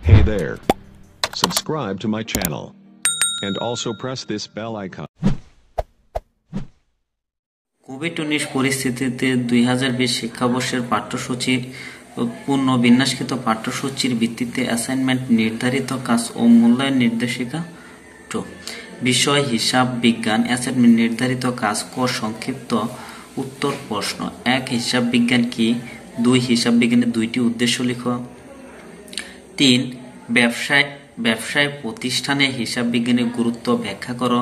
Hey there. Subscribe to my channel. And also press this bell icon. COVID-19 পরিস্থিতিতে 2020 শিক্ষাবর্ষের পাঠ্যসূচির পুনর্বিন্যাসকৃত পাঠ্যসূচির ভিত্তিতে assignment, নির্ধারিত কাজ ও মূল্যায়ন নির্দেশিকা 2 বিষয় হিসাব বিজ্ঞান। অ্যাসাইনমেন্ট, নির্ধারিত কাজ। ক সংক্ষিপ্ত উত্তর প্রশ্ন। 1 হিসাব বিজ্ঞান কি? 2 হিসাব বিজ্ঞানের দুইটি উদ্দেশ্য লিখো। 3 ব্যবসায় প্রতিষ্ঠানে হিসাব বিজ্ঞানের গুরুত্ব ব্যাখ্যা করো।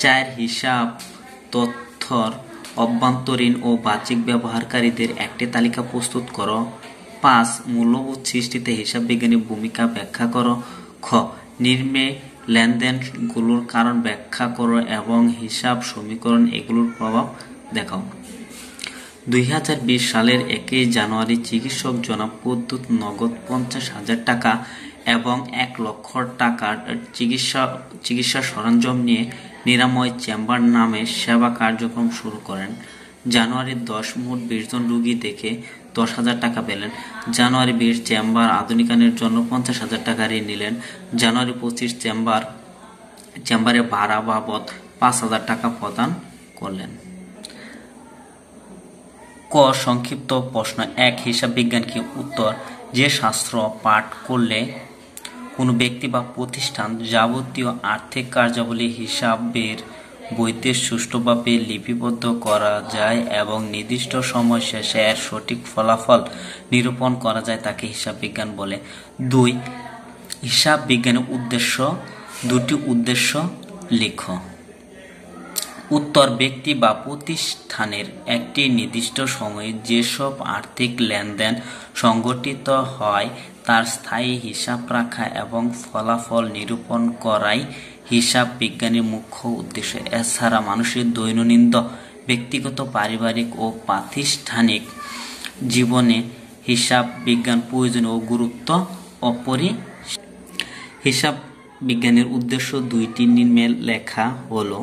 4 হিসাব তথ্যর অভ্যন্তরীণ ও বাহ্যিক ব্যবহারকারীদের একটি তালিকা প্রস্তুত করো। 5 মূল্যবোধ সৃষ্টিতে হিসাব বিজ্ঞানের ভূমিকা ব্যাখ্যা করো। খ নিম্নে লেনদেনগুলোর কারণ ব্যাখ্যা করো এবং হিসাব সমীকরণ এগুলোর প্রভাব দেখাও। 2020 সালের 1 জানুয়ারি চিকিৎসক জনাব প্রদ্যুৎ নগদ 50,000 টাকা এবং 1 লক্ষ টাকার চিকিৎসা সরঞ্জাম নিয়ে নিরাময় চেম্বার নামে সেবা কার্যক্রম শুরু করেন। জানুয়ারি 10 মোট 20 জন রোগী দেখে 10,000 টাকা পেলেন। জানুয়ারি 20 চেম্বার আধুনিকায়নের জন্য 50,000 টাকা ঋণ নিলেন। জানুয়ারি 25 চেম্বারে ভাড়া বাবদ 5,000 টাকা প্রদান করলেন। ক সংক্ষিপ্ত প্রশ্ন। 1 হিসাব বিজ্ঞান কি? উত্তর, যে শাস্ত্র পাঠ করলে কোনো ব্যক্তি বা প্রতিষ্ঠান যাবতীয় আর্থিক কার্যাবলী হিসাবের বইতে সুষ্ঠুভাবে লিপিবদ্ধ করা যায় এবং নির্দিষ্ট সময় শেষে এর সঠিক ফলাফল নিরূপণ করা যায় তাকে হিসাব বিজ্ঞান বলে। 2 হিসাব বিজ্ঞানের উদ্দেশ্য। 2টি উদ্দেশ্য লিখো। উত্তর, ব্যক্তি বা প্রতিষ্ঠানের একটি নির্দিষ্ট সময়ে যেসব আর্থিক লেনদেন সংঘটিত হয় তার স্থায়ী হিসাব রাখা এবং ফলাফল নিরূপণ করাই হিসাব বিজ্ঞানের মুখ্য উদ্দেশ্য। এছাড়া মানুষের দৈনন্দিন ব্যক্তিগত, পারিবারিক ও প্রাতিষ্ঠানিক জীবনে হিসাব বিজ্ঞান প্রয়োজনীয় ও গুরুত্ব অপরিসীম। হিসাব বিজ্ঞানের উদ্দেশ্য 2টি নিম্নে লেখা হলো।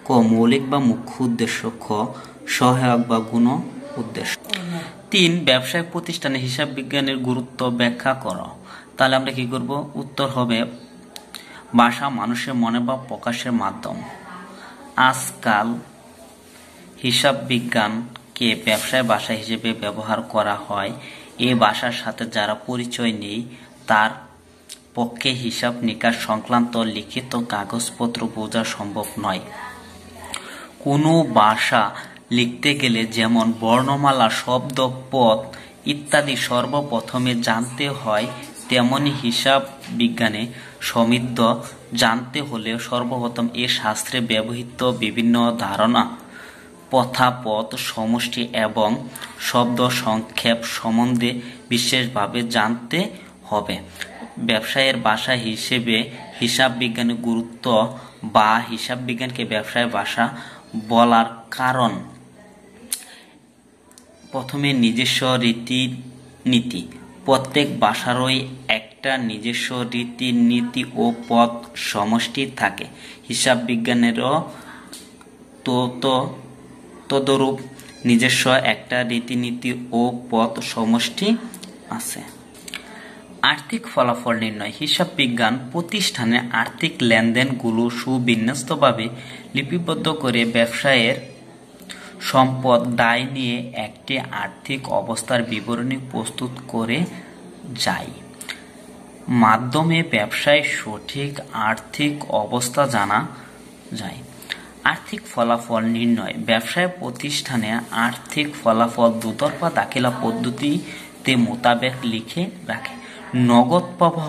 ক মৌলিক বা মুখ্য উদ্দেশ্য। খ সহায়ক বা গুণ উদ্দেশ্য। 3 ব্যবসায়িক প্রতিষ্ঠানে হিসাব বিজ্ঞানের গুরুত্ব ব্যাখ্যা করো। তাহলে আমরা কি করব? উত্তর হবে ভাষা মানুষের মনে বা প্রকাশের মাধ্যম। আজকাল হিসাব বিজ্ঞানকে ব্যবসায় ভাষা হিসেবে ব্যবহার করা হয়। এই ভাষার সাথে যারা পরিচয় নেই তার পক্ষে হিসাব নিকাশ সংক্রান্ত লিখিত কাগজপত্র বোঝা সম্ভব নয়। কোনো ভাষা লিখতে গেলে যেমন বর্ণমালা, শব্দ, পদ ইত্যাদি সর্বপ্রথমে জানতে হয়, তেমনি হিসাব বিজ্ঞানে সমৃদ্ধ জানতে হলে সর্বপ্রথম এ শাস্ত্রে ব্যবহৃত বিভিন্ন ধারণা, প্রথা, পদ, সমষ্টি এবং শব্দ সংক্ষেপ সম্বন্ধে বিশেষভাবে জানতে হবে। ব্যবসায়ের ভাষা হিসেবে হিসাব বিজ্ঞানের গুরুত্ব বা হিসাব বিজ্ঞানকে ব্যবসায় ভাষা বলার কারণ, প্রথমে নিজস্ব রীতিনীতি। প্রত্যেক ভাষারই একটা নিজস্ব রীতিনীতি ও পদ সমষ্টি থাকে। হিসাব বিজ্ঞানেরও তদরূপ নিজস্ব একটা রীতিনীতি ও পদ সমষ্টি আছে। আর্থিক ফলাফল নির্ণয়। হিসাব বিজ্ঞান প্রতিষ্ঠানে আর্থিক লেনদেনগুলো সুবিন্যস্তভাবে লিপিবদ্ধ করে ব্যবসায়ের সম্পদ দায় নিয়ে একটি আর্থিক অবস্থার বিবরণী প্রস্তুত করে যায়। মাধ্যমে ব্যবসায় সঠিক আর্থিক অবস্থা জানা যায়। আর্থিক ফলাফল নির্ণয়। ব্যবসায় প্রতিষ্ঠানে আর্থিক ফলাফল দুতরফা দাখিলা পদ্ধতিতে মোতাবেক লিখে রাখে। নগদ প্রবাহ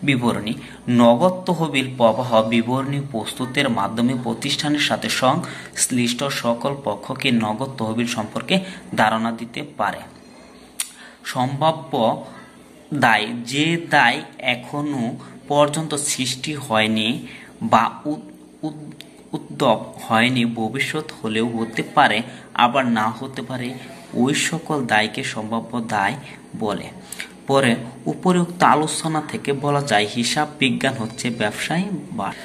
বিবরণী। নগদ তহবিল প্রবাহ বিবরণী প্রস্তুতের মাধ্যমে প্রতিষ্ঠানের সাথে সংশ্লিষ্ট সকল পক্ষকে নগদ তহবিল সম্পর্কে ধারণা দিতে পারে। সম্ভাব্য দায়। যে দায় এখনো পর্যন্ত সৃষ্টি হয়নি বা উদ্ভব হয়নি, ভবিষ্যৎ হলেও হতে পারে আবার না হতে পারে, ওই সকল দায়কে সম্ভাব্য দায় বলে। পরে উপরোক্ত আলোচনা থেকে বলা যায় হিসাব বিজ্ঞান হচ্ছে ব্যবসায় ভাষা।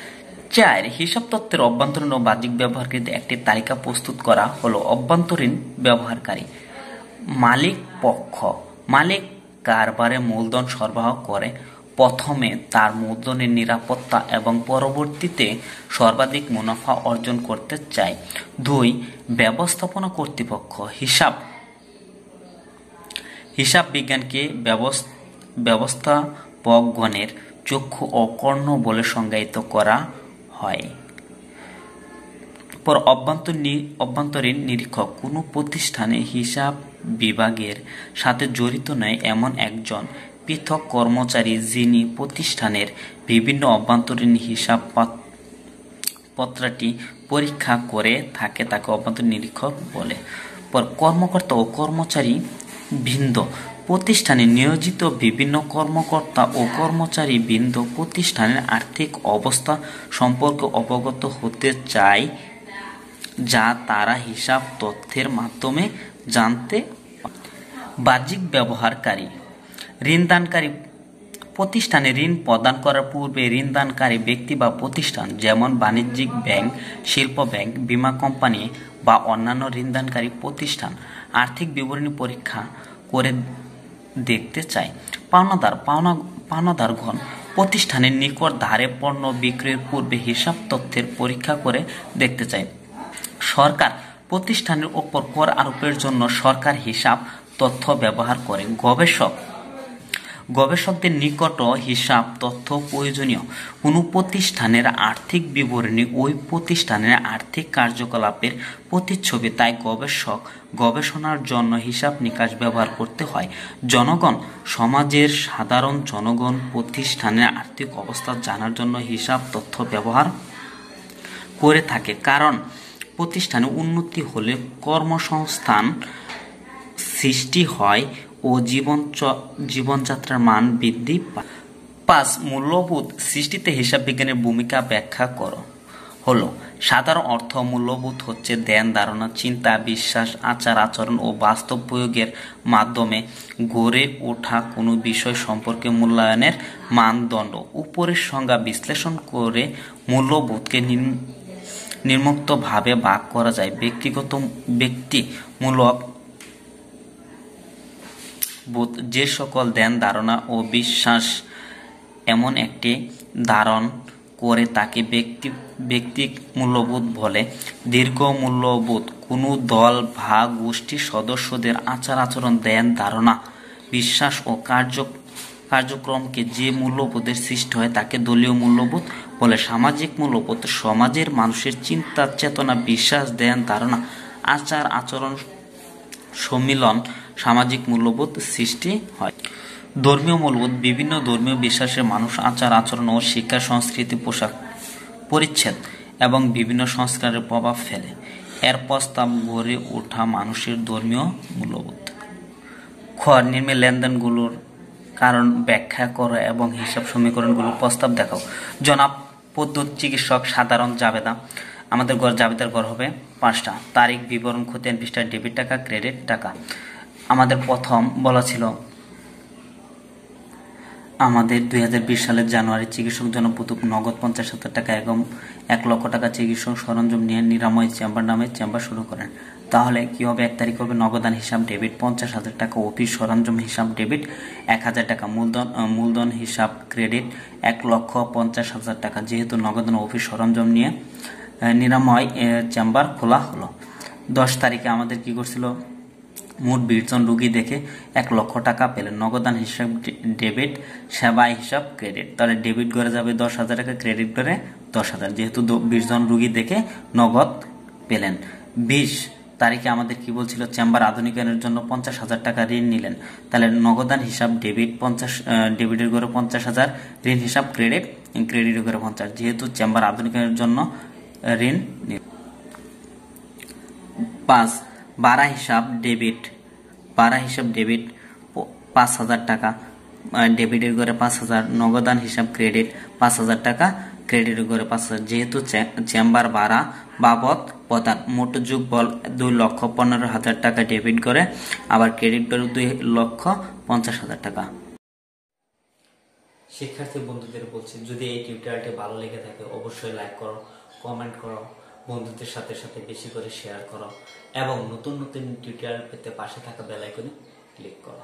4 হিসাব তত্ত্বের অভ্যন্তরীণ ও বাহ্যিক ব্যবহারকারীদের একটি তালিকা প্রস্তুত করা হলো। অভ্যন্তরীণ ব্যবহারকারী। মালিক পক্ষ। মালিক কারবারে মূলধন সরবরাহ করে। প্রথমে তার মূলধনের নিরাপত্তা এবং পরবর্তীতে সর্বাধিক মুনাফা অর্জন করতে চায়। 2. ব্যবস্থাপনা কর্তৃপক্ষ। হিসাব বিজ্ঞানকে ব্যবস্থাপকগণের চক্ষু ও কর্ণ বলে সংজ্ঞায়িত করা হয়। পর অভ্যন্তরীণ নিরীক্ষক কোনো প্রতিষ্ঠানে হিসাব বিভাগের সাথে জড়িত নয় এমন একজন পৃথক কর্মচারী যিনি প্রতিষ্ঠানের বিভিন্ন অভ্যন্তরীণ হিসাবপত্রটি পরীক্ষা করে থাকে তাকে অভ্যন্তরীণ নিরীক্ষক বলে। পর কর্মকর্তা ও কর্মচারী বৃন্দ। প্রতিষ্ঠানে নিয়োজিত বিভিন্ন কর্মকর্তা ও কর্মচারী বৃন্দ প্রতিষ্ঠানের আর্থিক অবস্থা সম্পর্কে অবগত হতে চায় যা তারা হিসাব তথ্যের মাধ্যমে জানতে পারে। বাহ্যিক ব্যবহারকারী। ঋণদানকারী। প্রতিষ্ঠানে ঋণ প্রদান করার পূর্বে ঋণদানকারী ব্যক্তি বা প্রতিষ্ঠান যেমন বাণিজ্যিক ব্যাংক, শিল্প ব্যাংক, বীমা কোম্পানি বা অন্যান্য ঋণদানকারী প্রতিষ্ঠান আর্থিক বিবরণী পরীক্ষা করে দেখতে চায়। পাওনাদারগণ প্রতিষ্ঠানের নিকট ধারে পণ্য বিক্রির পূর্বে হিসাব তথ্যের পরীক্ষা করে দেখতে চায়। সরকার প্রতিষ্ঠানের উপর কর আরোপের জন্য সরকার হিসাব তথ্য ব্যবহার করে। গবেষকদের নিকটও হিসাব তথ্য প্রয়োজনীয়। কোনো প্রতিষ্ঠানের আর্থিক বিবরণী ওই প্রতিষ্ঠানের আর্থিক কার্যকলাপের প্রতিচ্ছবি, তাই গবেষণার জন্য হিসাব নিকাশ ব্যবহার করতে হয়। জনগণ। সমাজের সাধারণ জনগণ প্রতিষ্ঠানের আর্থিক অবস্থা জানার জন্য হিসাব তথ্য ব্যবহার করে থাকে, কারণ প্রতিষ্ঠানে উন্নতি হলে কর্মসংস্থান সৃষ্টি হয় ও জীবনযাত্রার মান বৃদ্ধি পায়। 5. মূল্যবোধ সৃষ্টিতে হিসাব বিজ্ঞানের ভূমিকা ব্যাখ্যা করো। হলো সাধারণ অর্থ মূল্যবোধ হচ্ছে ধ্যান ধারণা, চিন্তা, বিশ্বাস, আচার আচরণ ও বাস্তব প্রয়োগের মাধ্যমে গড়ে ওঠা কোনো বিষয় সম্পর্কে মূল্যায়নের মানদণ্ড। উপরের সংজ্ঞা বিশ্লেষণ করে মূল্যবোধকে নিম্নোক্তভাবে ভাগ করা যায়। ব্যক্তিমূলক বোধ যে সকল ধ্যান ধারণা ও বিশ্বাস এমন একটি ধারণ করে তাকে ব্যক্তিক মূল্যবোধ বলে। দীর্ঘ মূল্যবোধ কোনো দল বা গোষ্ঠীর সদস্যদের আচার আচরণ, ধ্যান ধারণা, বিশ্বাস ও কার্যক্রমকে যে মূল্যবোধের সৃষ্টি হয় তাকে দলীয় মূল্যবোধ বলে। সামাজিক মূল্যবোধ সমাজের মানুষের চিন্তা চেতনা, বিশ্বাস, ধ্যান ধারণা, আচার আচরণ সম্মিলন সামাজিক মূল্যবোধ সৃষ্টি হয়। ধর্মীয় মূল্যবোধ বিভিন্ন ধর্মীয় বিশ্বাসের মানুষ আচার আচরণ ও শিক্ষা, সংস্কৃতি, পোশাক পরিচ্ছদ এবং বিভিন্ন সংস্কারের প্রভাব ফেলে। এর প্রস্তাব গড়ে ওঠা মানুষের ধর্মীয় মূল্যবোধ। নিম্নে লেনদেনগুলোর কারণ ব্যাখ্যা করো এবং হিসাব সমীকরণগুলোর প্রস্তাব দেখাও। জনাব পদ্ধত চিকিৎসক সাধারণ জাবেদা। আমাদের জাবেদার গড় হবে 5টা। তারিখ, বিবরণ, খতিয়ান, পৃষ্ঠা, ডেবিট টাকা, ক্রেডিট টাকা। আমাদের প্রথম বলা ছিল আমাদের 2020 সালের জানুয়ারি চিকিৎসক জনপ্রতুক নগদ 50,000 টাকা এবং 1 লক্ষ টাকা চিকিৎসক সরঞ্জাম নিয়ে নিরাময় চেম্বার নামে চেম্বার শুরু করেন। তাহলে কি হবে? 1 তারিখ হবে নগদান হিসাব ডেবিট 50,000 টাকা, অফিস সরঞ্জাম হিসাব ডেবিট 1,000 টাকা, মূলধন হিসাব ক্রেডিট 1,50,000 টাকা। যেহেতু নগদান অফিস সরঞ্জাম নিয়ে নিরাময় চেম্বার খোলা হলো। 10 তারিখে আমাদের কি করছিল? মোট 20 জন রোগী দেখে 1 লক্ষ টাকা পেলেন। নগদান হিসাব ডেবিট, সেবা হিসাব ক্রেডিট। তাহলে ডেবিট করে যাবে 10,000 টাকা, ক্রেডিট করে 10,000, যেহেতু 20 জন রোগী দেখে নগদ পেলেন। 20 তারিখে আমাদের কি বলছিল? চেম্বার আধুনিকায়নের জন্য 50,000 টাকা ঋণ নিলেন। তাহলে নগদান হিসাব ডেবিট 50, ডেবিটের করে 50,000, ঋণ হিসাব ক্রেডিট, ক্রেডিটের করে 50, যেহেতু চেম্বার আধুনিকায়নের জন্য ঋণ নিলেন। 5 ভাড়া হিসাব ডেবিট 5,000 টাকা, ডেবিটের করে 5,000, নগদান হিসাব ক্রেডিট 5,000 টাকা, ক্রেডিটের করে 5,000, যেহেতু চেম্বার ভাড়া বাবদ প্রদান। মোট যোগফল 2,15,000 টাকা ডেবিট করে, আবার ক্রেডিট করে 2,50,000 টাকা। শিক্ষার্থী বন্ধুদের বলছি, যদি এই টিউটোরিয়ালটি ভালো লেগে থাকে অবশ্যই লাইক করো, কমেন্ট করো, বন্ধুদের সাথে সাথে বেশি করে শেয়ার করো এবং নতুন নতুন টিউটোরিয়াল পেতে পাশে থাকা বেল আইকনে ক্লিক করো।